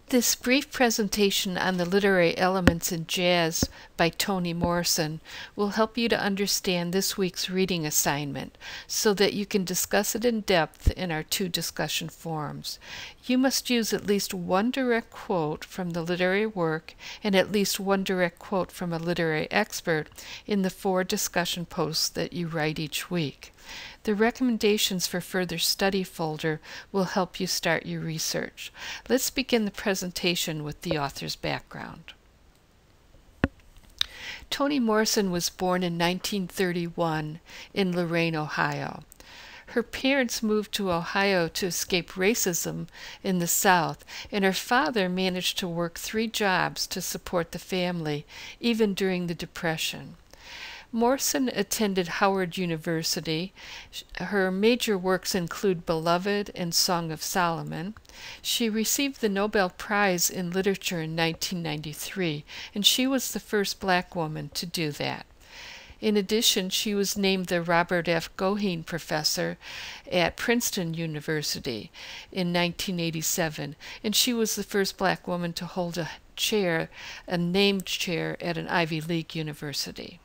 This brief presentation on the literary elements in jazz by Toni Morrison will help you to understand this week's reading assignment so that you can discuss it in depth in our 2 discussion forums. You must use at least one direct quote from the literary work and at least one direct quote from a literary expert in the 4 discussion posts that you write each week. The recommendations for further study folder will help you start your research. Let's begin the presentation with the author's background. Toni Morrison was born in 1931 in Lorain, Ohio. Her parents moved to Ohio to escape racism in the South, and her father managed to work 3 jobs to support the family, even during the Depression. Morrison attended Howard University. Her major works include Beloved and Song of Solomon. She received the Nobel Prize in Literature in 1993, and she was the first Black woman to do that. In addition, she was named the Robert F. Goheen Professor at Princeton University in 1987, and she was the first Black woman to hold a named chair at an Ivy League university.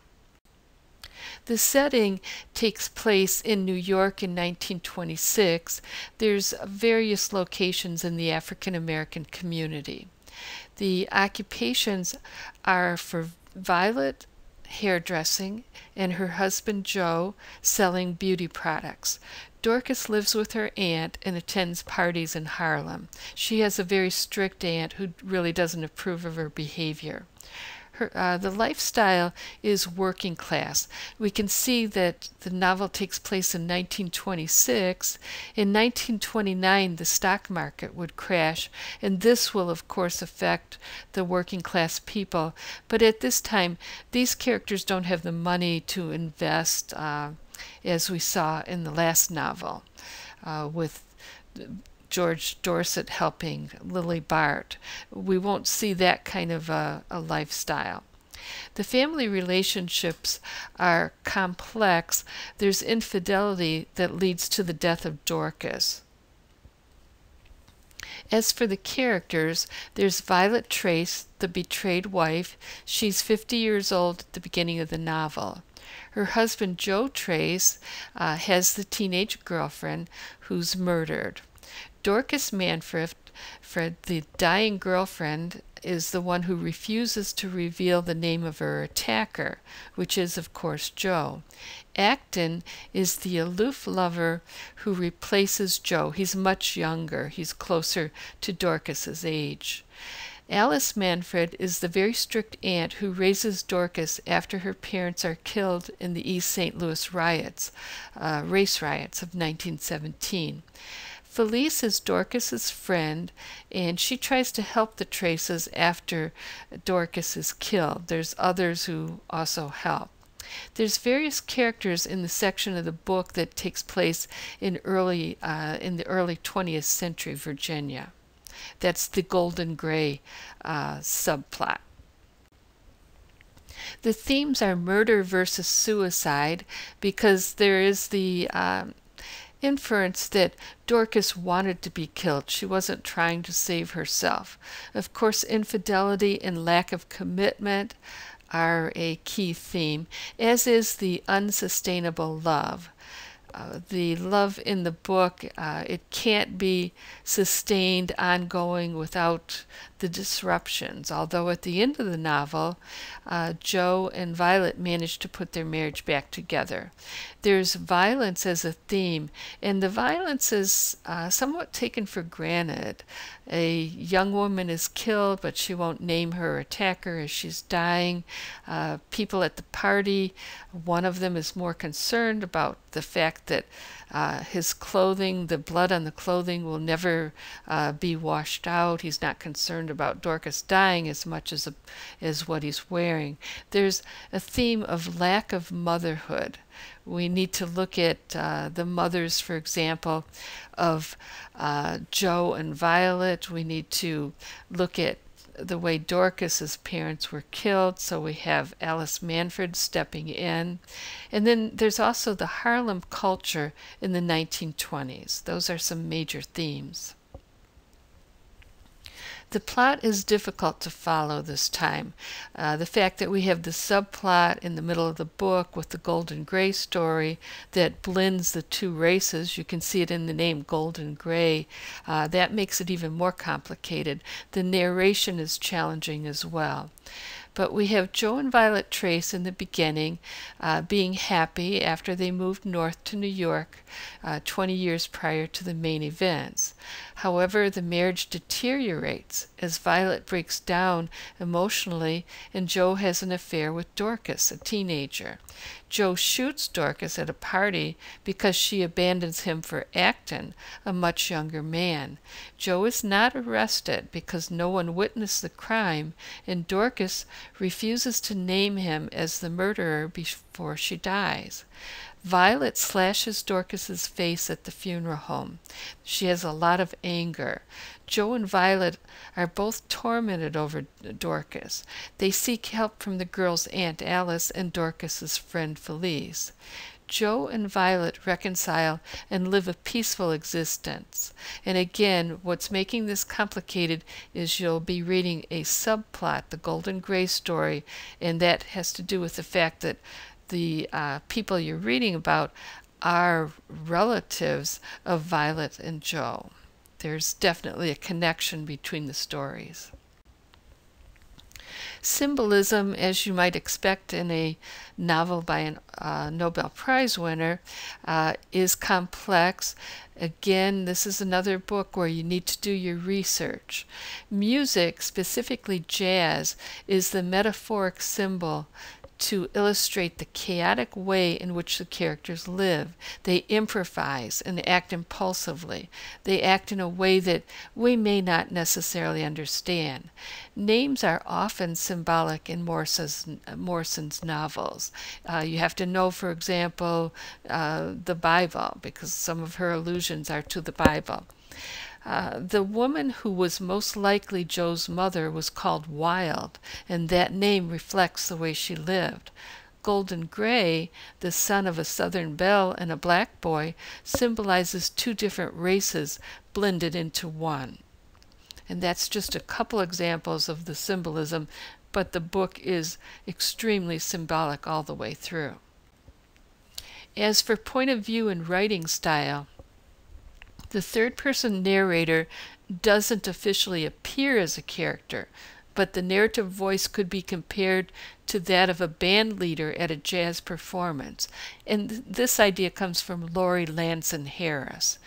The setting takes place in New York in 1926. There's various locations in the African American community. The occupations are for Violet, hairdressing, and her husband Joe, selling beauty products. Dorcas lives with her aunt and attends parties in Harlem. She has a very strict aunt who really doesn't approve of her behavior. The lifestyle is working class. We can see that the novel takes place in 1926. In 1929, the stock market would crash, and this will, of course, affect the working class people. But at this time, these characters don't have the money to invest, as we saw in the last novel, with George Dorset helping Lily Bart. We won't see that kind of a lifestyle. The family relationships are complex. There's infidelity that leads to the death of Dorcas. As for the characters, there's Violet Trace, the betrayed wife. She's 50 years old at the beginning of the novel. Her husband, Joe Trace, has the teenage girlfriend who's murdered. Dorcas Manfred, the dying girlfriend, is the one who refuses to reveal the name of her attacker, which is, of course, Joe. Acton is the aloof lover who replaces Joe. He's much younger. He's closer to Dorcas's age. Alice Manfred is the very strict aunt who raises Dorcas after her parents are killed in the East St. Louis riots, race riots of 1917. Felice is Dorcas's friend, and she tries to help the Traces after Dorcas is killed. There's others who also help. There's various characters in the section of the book that takes place in the early 20th century Virginia. That's the Golden Gray subplot. The themes are murder versus suicide, because there is the inference that Dorcas wanted to be killed. She wasn't trying to save herself. Of course, infidelity and lack of commitment are a key theme, as is the unsustainable love. The love in the book, it can't be sustained ongoing without the disruptions, although at the end of the novel, Joe and Violet manage to put their marriage back together. There's violence as a theme, and the violence is somewhat taken for granted. A young woman is killed, but she won't name her attacker as she's dying. People at the party, one of them is more concerned about the fact that his clothing, the blood on the clothing, will never be washed out. He's not concerned about Dorcas dying as much as what he's wearing. There's a theme of lack of motherhood. We need to look at the mothers, for example, of Joe and Violet. We need to look at the way Dorcas's parents were killed, so we have Alice Manfred stepping in. And then there's also the Harlem culture in the 1920s. Those are some major themes. The plot is difficult to follow this time. The fact that we have the subplot in the middle of the book with the Golden Gray story that blends the two races, you can see it in the name Golden Gray, that makes it even more complicated. The narration is challenging as well. But we have Joe and Violet Trace in the beginning being happy after they moved north to New York 20 years prior to the main events. However, the marriage deteriorates as Violet breaks down emotionally and Joe has an affair with Dorcas, a teenager. Joe shoots Dorcas at a party because she abandons him for Acton, a much younger man. Joe is not arrested because no one witnessed the crime, and Dorcas refuses to name him as the murderer before she dies. Violet slashes Dorcas's face at the funeral home. She has a lot of anger. Joe and Violet are both tormented over Dorcas. They seek help from the girl's Aunt Alice and Dorcas's friend Felice. Joe and Violet reconcile and live a peaceful existence. And again, what's making this complicated is you'll be reading a subplot, the Golden Gray story, and that has to do with the fact that the people you're reading about are relatives of Violet and Joe. There's definitely a connection between the stories. Symbolism, as you might expect in a novel by a Nobel Prize winner, is complex. Again, this is another book where you need to do your research. Music, specifically jazz, is the metaphoric symbol to illustrate the chaotic way in which the characters live. They improvise and act impulsively. They act in a way that we may not necessarily understand. Names are often symbolic in Morrison's novels. You have to know, for example, the Bible, because some of her allusions are to the Bible. The woman who was most likely Joe's mother was called Wild, and that name reflects the way she lived. Golden Gray, the son of a Southern belle and a black boy, symbolizes two different races blended into one. And that's just a couple examples of the symbolism, but the book is extremely symbolic all the way through. As for point of view and writing style, the third-person narrator doesn't officially appear as a character, but the narrative voice could be compared to that of a band leader at a jazz performance, and this idea comes from Laurie Lanson Harris.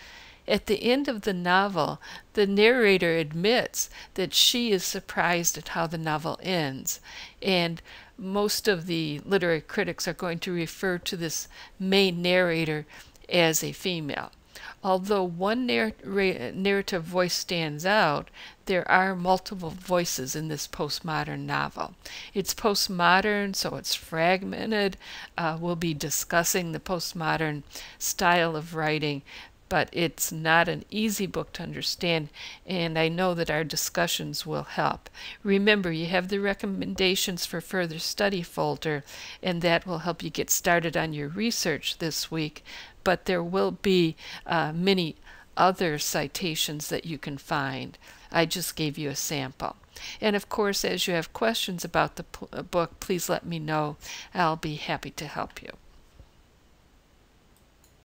At the end of the novel, the narrator admits that she is surprised at how the novel ends, and most of the literary critics are going to refer to this main narrator as a female. Although one narrative voice stands out, there are multiple voices in this postmodern novel. It's postmodern, so it's fragmented. We'll be discussing the postmodern style of writing, but it's not an easy book to understand, and I know that our discussions will help. Remember, you have the recommendations for further study folder, and that will help you get started on your research this week, but there will be many other citations that you can find. I just gave you a sample. And of course, as you have questions about the book, please let me know. I'll be happy to help you.